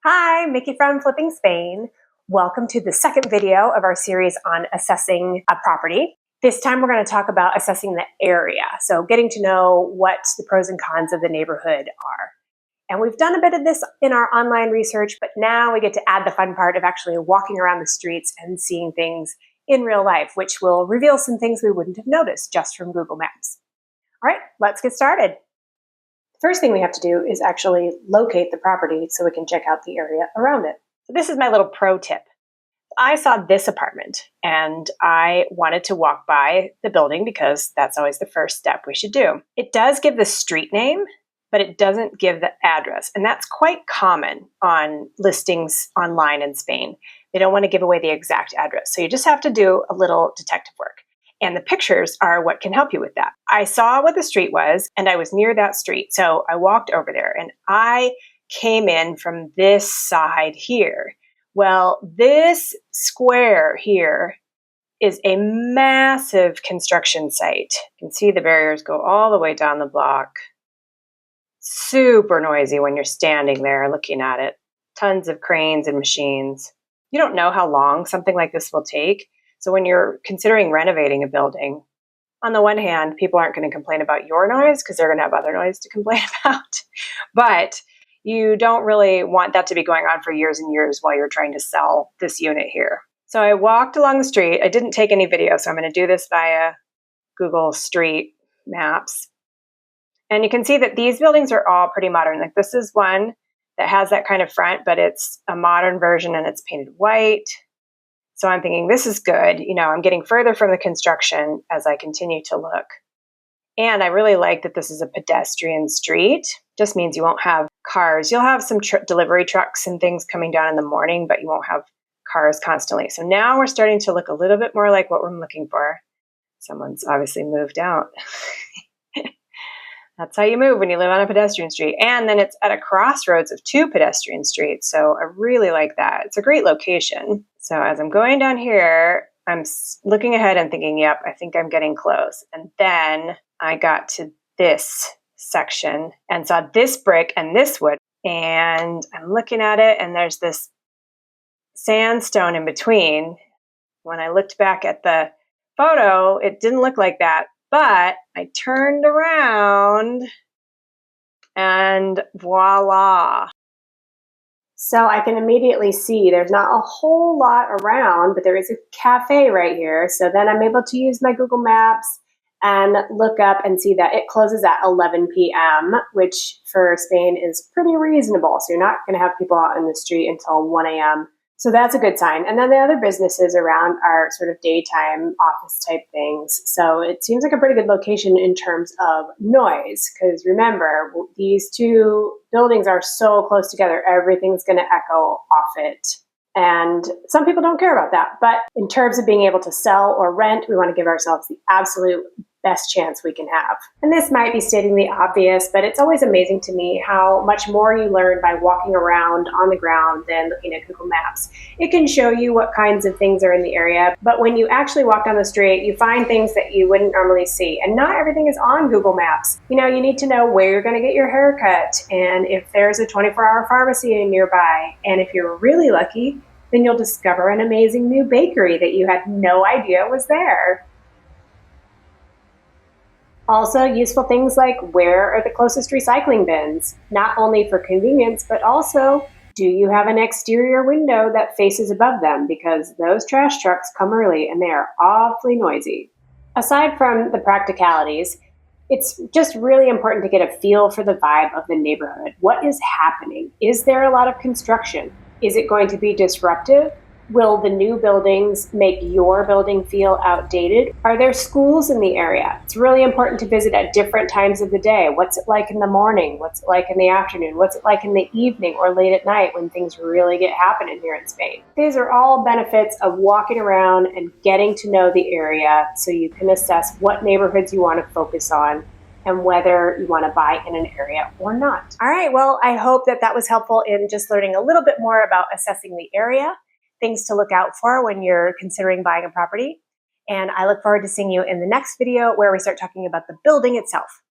Hi, Mickey from Flipping Spain. Welcome to the second video of our series on assessing a property. This time we're going to talk about assessing the area, so getting to know what the pros and cons of the neighborhood are. And we've done a bit of this in our online research, but now we get to add the fun part of actually walking around the streets and seeing things in real life, which will reveal some things we wouldn't have noticed just from Google Maps. All right, let's get started. First thing we have to do is actually locate the property so we can check out the area around it. So this is my little pro tip. I saw this apartment and I wanted to walk by the building because that's always the first step we should do. It does give the street name, but it doesn't give the address. And that's quite common on listings online in Spain. They don't want to give away the exact address. So you just have to do a little detective work. And the pictures are what can help you with that. I saw what the street was and I was near that street. So I walked over there and I came in from this side here. Well, this square here is a massive construction site. You can see the barriers go all the way down the block. Super noisy when you're standing there looking at it. Tons of cranes and machines. You don't know how long something like this will take. So when you're considering renovating a building, on the one hand, people aren't going to complain about your noise because they're going to have other noise to complain about. But you don't really want that to be going on for years and years while you're trying to sell this unit here. So I walked along the street. I didn't take any video, so I'm going to do this via Google Street Maps. And you can see that these buildings are all pretty modern. Like this is one that has that kind of front, but it's a modern version and it's painted white. So I'm thinking this is good. You know, I'm getting further from the construction as I continue to look. And I really like that this is a pedestrian street. Just means you won't have cars. You'll have some delivery trucks and things coming down in the morning, but you won't have cars constantly. So now we're starting to look a little bit more like what we're looking for. Someone's obviously moved out. That's how you move when you live on a pedestrian street. And then it's at a crossroads of two pedestrian streets. So I really like that. It's a great location. So as I'm going down here, I'm looking ahead and thinking, yep, I think I'm getting close. And then I got to this section and saw this brick and this wood. And I'm looking at it and there's this sandstone in between. When I looked back at the photo, it didn't look like that. But I turned around and voila. So I can immediately see there's not a whole lot around, but there is a cafe right here. So then I'm able to use my Google Maps and look up and see that it closes at 11 p.m., which for Spain is pretty reasonable. So you're not going to have people out in the street until 1 a.m. So that's a good sign. And then the other businesses around are sort of daytime office type things. So it seems like a pretty good location in terms of noise. Because remember, these two buildings are so close together, everything's going to echo off it. And some people don't care about that. But in terms of being able to sell or rent, we want to give ourselves the absolute best chance we can have. And this might be stating the obvious, but it's always amazing to me how much more you learn by walking around on the ground than looking at Google Maps. It can show you what kinds of things are in the area, but when you actually walk down the street, you find things that you wouldn't normally see. And not everything is on Google Maps. You know, you need to know where you're going to get your haircut, and if there's a 24-hour pharmacy nearby. And if you're really lucky, then you'll discover an amazing new bakery that you had no idea was there. Also, useful things like where are the closest recycling bins, not only for convenience, but also do you have an exterior window that faces above them, because those trash trucks come early and they are awfully noisy. Aside from the practicalities, it's just really important to get a feel for the vibe of the neighborhood. What is happening? Is there a lot of construction? Is it going to be disruptive? Will the new buildings make your building feel outdated? Are there schools in the area? It's really important to visit at different times of the day. What's it like in the morning? What's it like in the afternoon? What's it like in the evening or late at night when things really get happening here in Spain? These are all benefits of walking around and getting to know the area so you can assess what neighborhoods you want to focus on and whether you want to buy in an area or not. All right, well, I hope that that was helpful in just learning a little bit more about assessing the area, things to look out for when you're considering buying a property. And I look forward to seeing you in the next video where we start talking about the building itself.